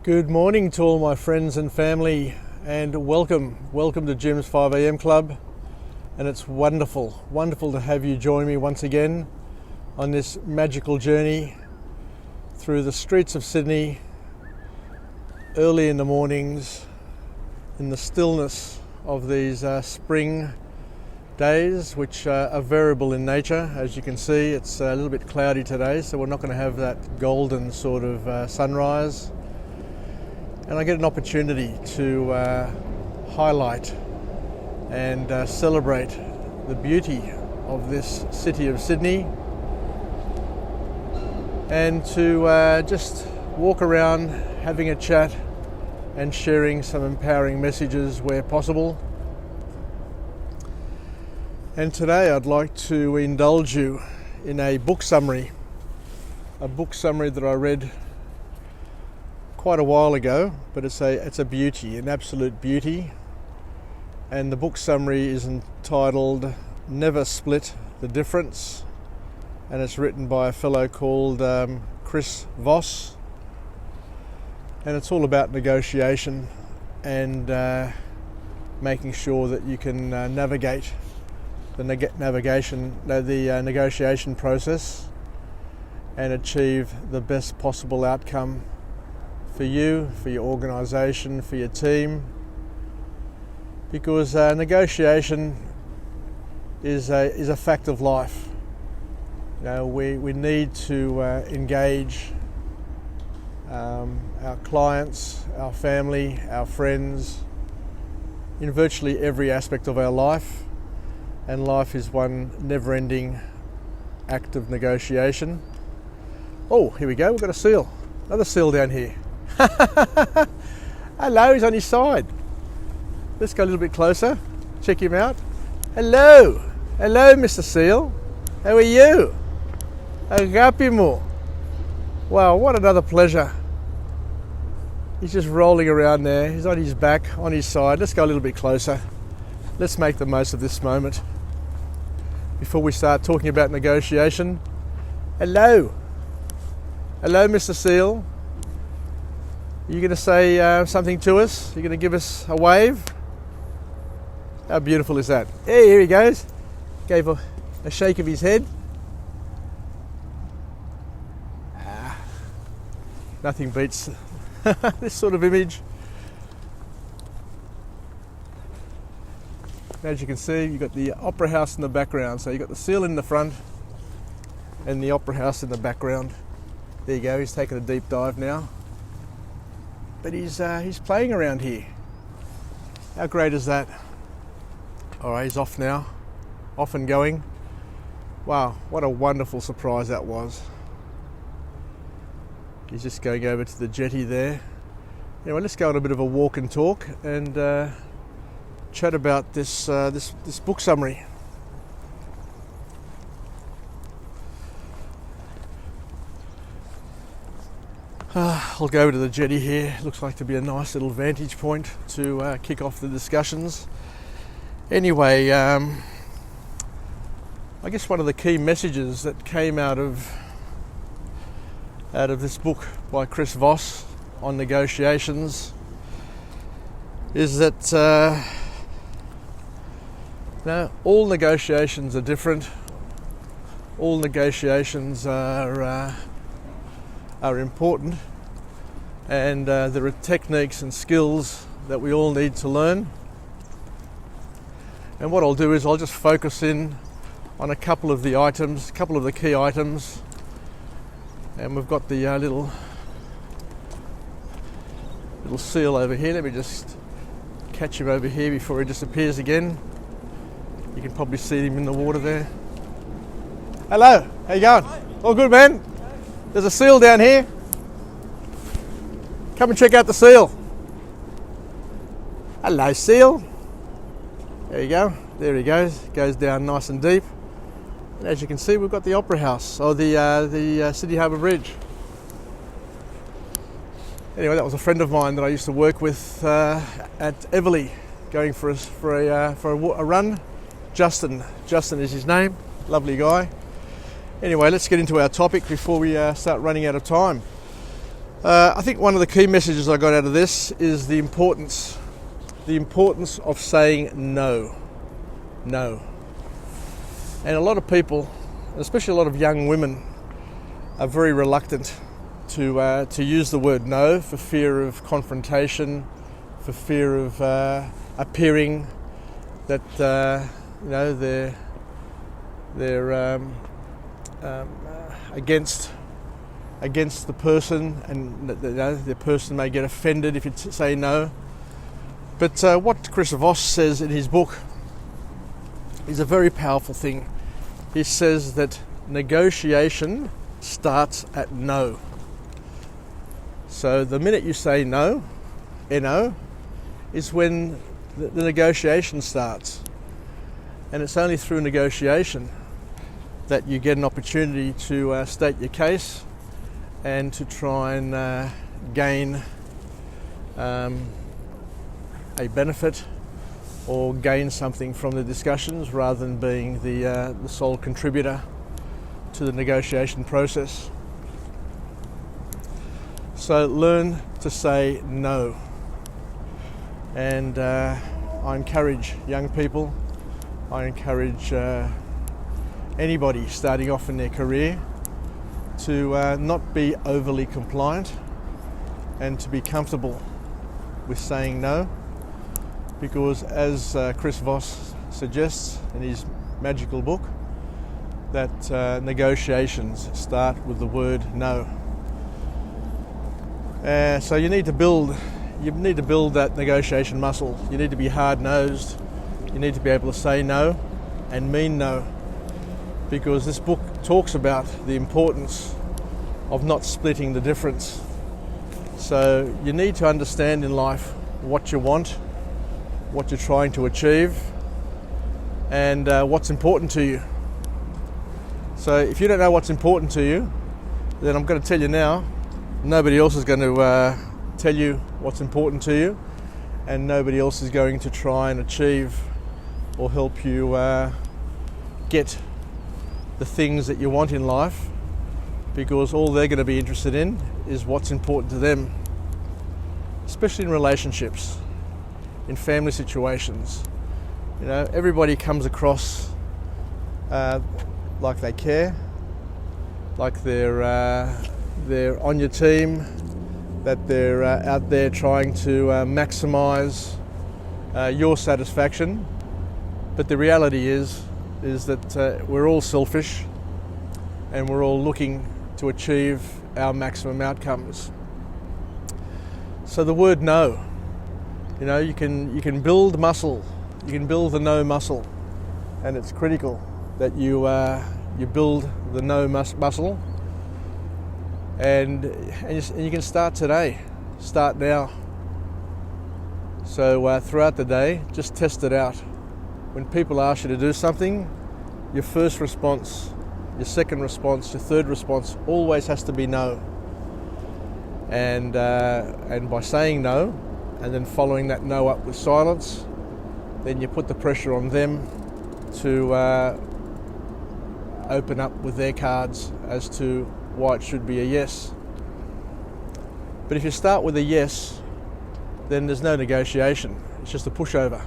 Good morning to all my friends and family, and welcome to Jim's 5am Club. And it's wonderful to have you join me once again on this magical journey through the streets of Sydney, early in the mornings, in the stillness of these spring days, which are variable in nature. As you can see, it's a little bit cloudy today, so we're not going to have that golden sort of sunrise. And I get an opportunity to highlight and celebrate the beauty of this city of Sydney, and to just walk around having a chat and sharing some empowering messages where possible. And today I'd like to indulge you in a book summary that I read quite a while ago, but it's a beauty, an absolute beauty. And the book summary is entitled Never Split the Difference, and it's written by a fellow called Chris Voss, and it's all about negotiation and making sure that you can navigate the negotiation process and achieve the best possible outcome for you, for your organisation, for your team, because negotiation is a fact of life. You know, we need to engage our clients, our family, our friends in virtually every aspect of our life, and life is one never-ending act of negotiation. Oh, here we go, we've got a seal, another seal down here. Hello, he's on his side. Let's go a little bit closer, check him out. Hello, Mr. Seal. How are you? Agapimo. Wow, what another pleasure. He's just rolling around there. He's on his back, on his side. Let's go a little bit closer. Let's make the most of this moment before we start talking about negotiation. Hello, Mr. Seal. Are you going to say something to us? Are you going to give us a wave? How beautiful is that? Hey, here he goes. Gave a shake of his head. Nothing beats this sort of image. As you can see, you've got the Opera House in the background. So you've got the seal in the front and the Opera House in the background. There you go, he's taking a deep dive now. But he's playing around here. How great is that? All right, he's off now, off and going. Wow, what a wonderful surprise that was. He's just going over to the jetty there. Anyway, let's go on a bit of a walk and talk and chat about this book summary. I'll go over to the jetty here. Looks like to be a nice little vantage point to kick off the discussions. Anyway, I guess one of the key messages that came out of this book by Chris Voss on negotiations is that all negotiations are different. All negotiations are important, and there are techniques and skills that we all need to learn. And what I'll do is I'll just focus in on a couple of the key items, and we've got the little seal over here. Let me just catch him over here before he disappears again. You can probably see him in the water there. Hello, how you going? Hi. All good, man? There's a seal down here. Come and check out the seal. Hello, seal. There you go. There he goes. Goes down nice and deep. And as you can see, we've got the Opera House, or the Sydney Harbour Bridge. Anyway, that was a friend of mine that I used to work with at Everleigh, going for a run. Justin is his name. Lovely guy. Anyway, let's get into our topic before we start running out of time. I think one of the key messages I got out of this is the importance of saying no. No. And a lot of people, especially a lot of young women, are very reluctant to use the word no for fear of confrontation, for fear of appearing that they're against the person, and the person may get offended if you say no. But what Chris Voss says in his book is a very powerful thing. He says that negotiation starts at no. So the minute you say no, N-O, is when the negotiation starts. And it's only through negotiation that you get an opportunity to state your case and to try and gain a benefit or gain something from the discussions, rather than being the sole contributor to the negotiation process. So learn to say no. And I encourage young people, I encourage anybody starting off in their career to not be overly compliant and to be comfortable with saying no, because as Chris Voss suggests in his magical book, that negotiations start with the word no. So you need to build that negotiation muscle. You need to be hard-nosed. You need to be able to say no and mean no, because this book talks about the importance of not splitting the difference. So you need to understand in life what you want, what you're trying to achieve, and what's important to you. So if you don't know what's important to you, then I'm going to tell you now, nobody else is going to tell you what's important to you, and nobody else is going to try and achieve or help you get the things that you want in life, because all they're going to be interested in is what's important to them, especially in relationships, in family situations. You know, everybody comes across like they care, like they're on your team, that they're out there trying to maximise your satisfaction. But the reality is that we're all selfish, and we're all looking to achieve our maximum outcomes. So the word no, you know, you can build muscle, you can build the no muscle, and it's critical that you build the no muscle, and you can start today, start now. So throughout the day, just test it out. When people ask you to do something, your first response, your second response, your third response always has to be no. And by saying no, and then following that no up with silence, then you put the pressure on them to open up with their cards as to why it should be a yes. But if you start with a yes, then there's no negotiation. It's just a pushover.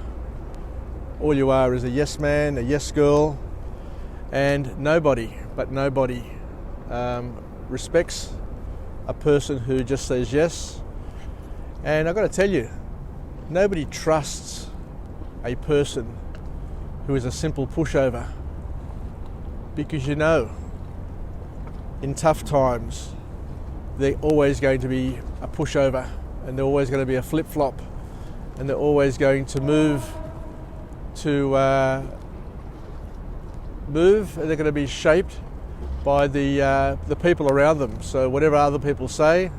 All you are is a yes man, a yes girl, and nobody respects a person who just says yes. And I've got to tell you, nobody trusts a person who is a simple pushover, because you know, in tough times, they're always going to be a pushover, and they're always going to be a flip-flop, and they're always going to move, and they're going to be shaped by the people around them. So whatever other people say,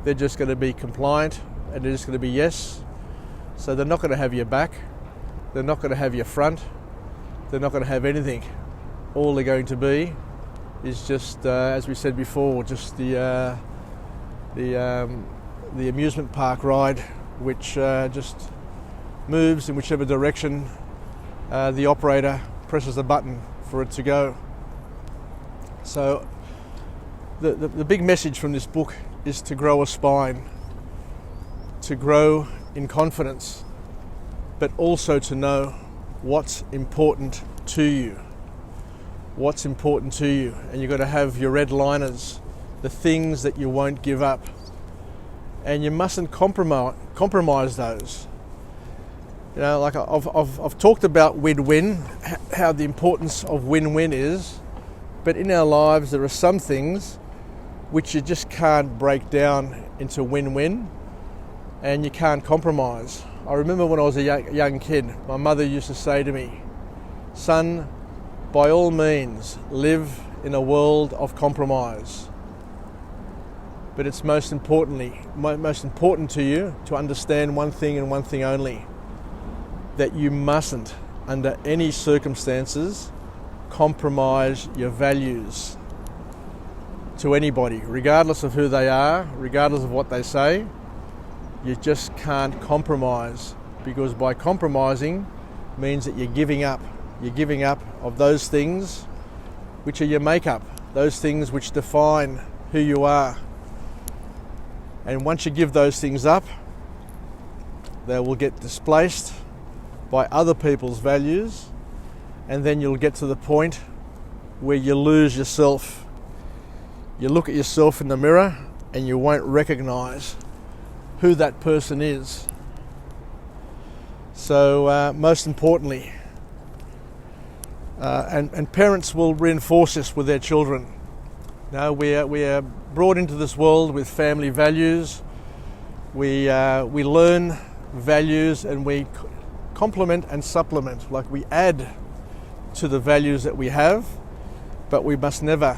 they're just going to be compliant, and they're just going to be yes. So they're not going to have your back, they're not going to have your front, they're not going to have anything. All they're going to be is just, as we said before, just the amusement park ride, which just moves in whichever direction the operator presses the button for it to go. So the big message from this book is to grow a spine, to grow in confidence, but also to know what's important to you. What's important to you. And you've got to have your red liners, the things that you won't give up. And you mustn't compromise those. You know, like I've talked about win-win, how the importance of win-win is, but in our lives there are some things which you just can't break down into win-win, and you can't compromise. I remember when I was a young kid, my mother used to say to me, "Son, by all means, live in a world of compromise. But it's most important to you to understand one thing and one thing only, that you mustn't, under any circumstances, compromise your values to anybody, regardless of who they are, regardless of what they say. You just can't compromise, because by compromising means that you're giving up. You're giving up of those things which are your makeup, those things which define who you are. And once you give those things up, they will get displaced by other people's values, and then you'll get to the point where you lose yourself. You look at yourself in the mirror and you won't recognize who that person is. So most importantly, and parents will reinforce this with their children. Now we are brought into this world with family values. We learn values and we complement and supplement, like we add to the values that we have, but we must never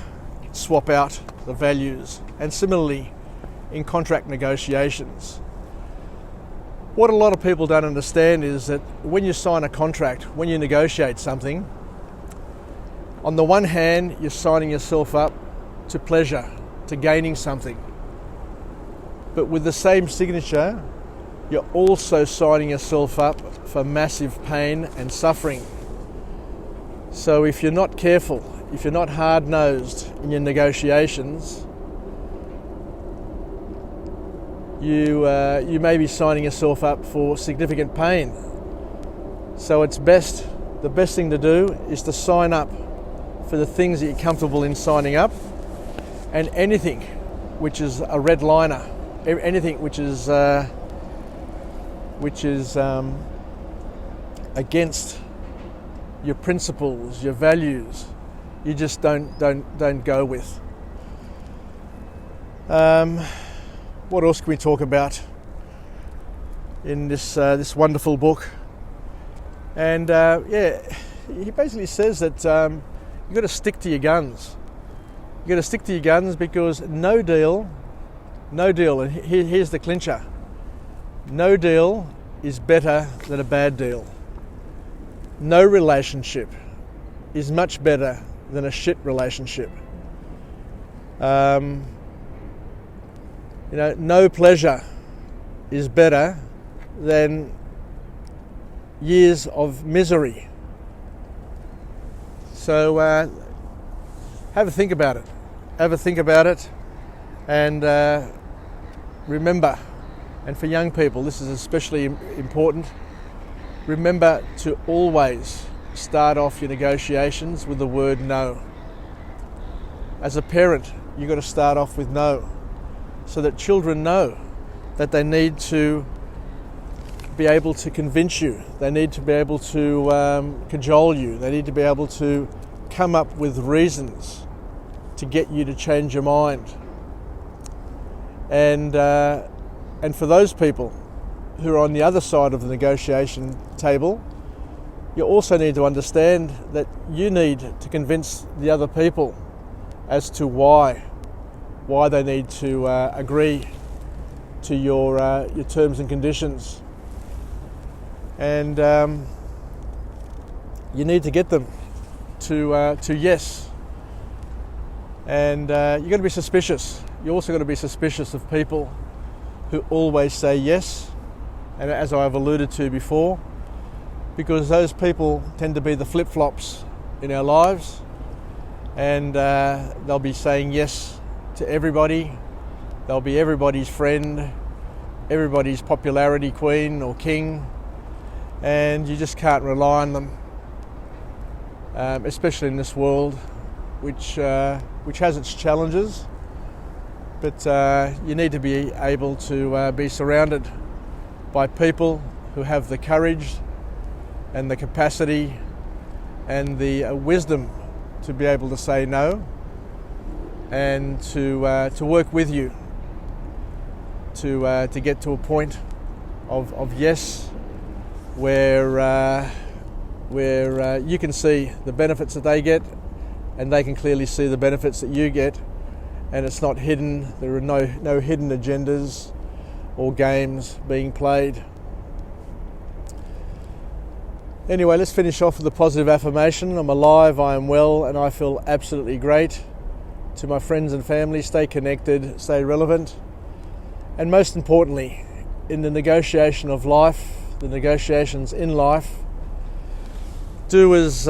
swap out the values. And similarly, in contract negotiations, what a lot of people don't understand is that when you sign a contract, when you negotiate something, on the one hand, you're signing yourself up to pleasure, to gaining something. But with the same signature, you're also signing yourself up for massive pain and suffering. So if you're not careful, if you're not hard-nosed in your negotiations, you may be signing yourself up for significant pain. So the best thing to do is to sign up for the things that you're comfortable in signing up, and anything which is a red liner, anything which is against your principles, your values, you just don't go with. What else can we talk about in this wonderful book? And he basically says that you've got to stick to your guns. You've got to stick to your guns, because no deal, and here's the clincher, no deal is better than a bad deal. No relationship is much better than a shit relationship. No pleasure is better than years of misery. So have a think about it. And remember, and for young people this is especially important, remember to always start off your negotiations with the word no. As a parent, you've got to start off with no, so that children know that they need to be able to convince you, they need to be able to cajole you, they need to be able to come up with reasons to get you to change your mind. And for those people who are on the other side of the negotiation table, you also need to understand that you need to convince the other people as to why they need to agree to your terms and conditions. And you need to get them to yes. And you've got to be suspicious. You also got to be suspicious of people who always say yes, and as I've alluded to before, because those people tend to be the flip-flops in our lives, and they'll be saying yes to everybody, They'll be everybody's friend, everybody's popularity queen or king, and you just can't rely on them, especially in this world, which has its challenges. But you need to be able to be surrounded by people who have the courage and the capacity and the wisdom to be able to say no, and to work with you to get to a point of yes, where you can see the benefits that they get, and they can clearly see the benefits that you get, and it's not hidden. There are no hidden agendas or games being played. Anyway, let's finish off with a positive affirmation. I'm alive, I am well, and I feel absolutely great. To my friends and family, stay connected, stay relevant, and most importantly, in the negotiation of life, the negotiations in life, do as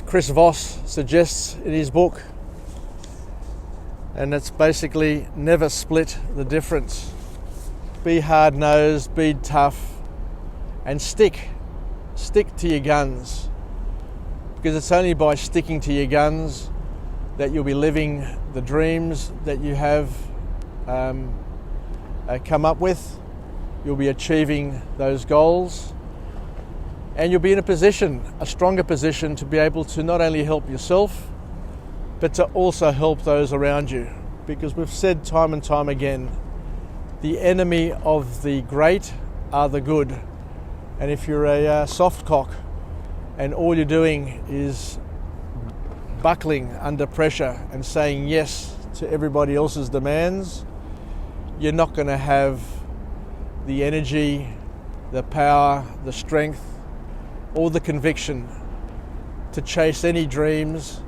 Chris Voss suggests in his book, and that's basically never split the difference. Be hard-nosed, be tough, and stick to your guns, because it's only by sticking to your guns that you'll be living the dreams that you have come up with. You'll be achieving those goals, and you'll be in a stronger position to be able to not only help yourself, but to also help those around you. Because we've said time and time again, the enemy of the great are the good. And if you're a soft cock and all you're doing is buckling under pressure and saying yes to everybody else's demands, you're not going to have the energy, the power, the strength, or the conviction to chase any dreams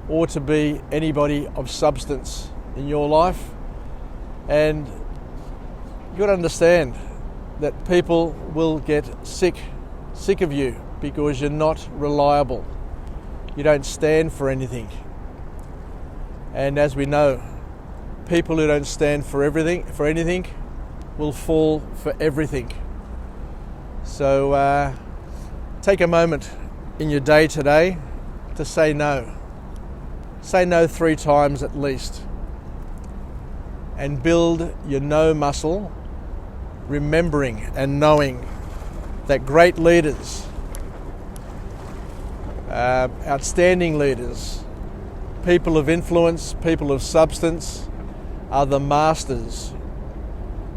or to be anybody of substance in your life. And you've got to understand that people will get sick of you because you're not reliable. You don't stand for anything. And as we know, people who don't stand for anything will fall for everything. So take a moment in your day today to say no. Say no 3 times at least. And build your no muscle, remembering and knowing that great leaders, outstanding leaders, people of influence, people of substance, are the masters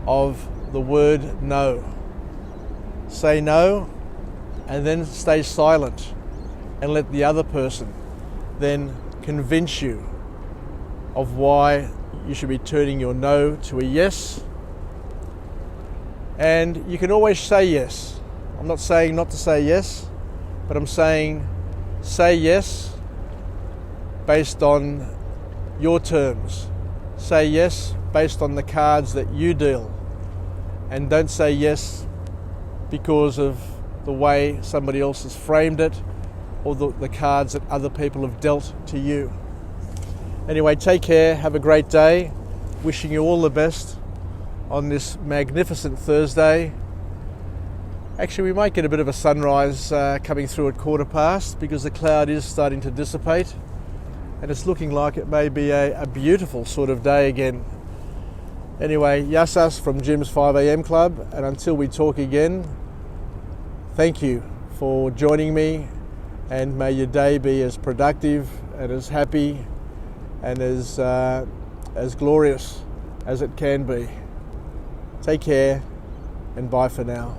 of the word no. Say no, and then stay silent, and let the other person then convince you of why you should be turning your no to a yes. And you can always say yes. I'm not saying not to say yes, but I'm saying say yes based on your terms. Say yes based on the cards that you deal. And don't say yes because of the way somebody else has framed it or the cards that other people have dealt to you. Anyway, take care, have a great day. Wishing you all the best on this magnificent Thursday. Actually, we might get a bit of a sunrise coming through at past because the cloud is starting to dissipate, and it's looking like it may be a beautiful sort of day again. Anyway, Yassas from Jim's 5am Club, and until we talk again, thank you for joining me, and may your day be as productive and as happy and as glorious as it can be. Take care, and bye for now.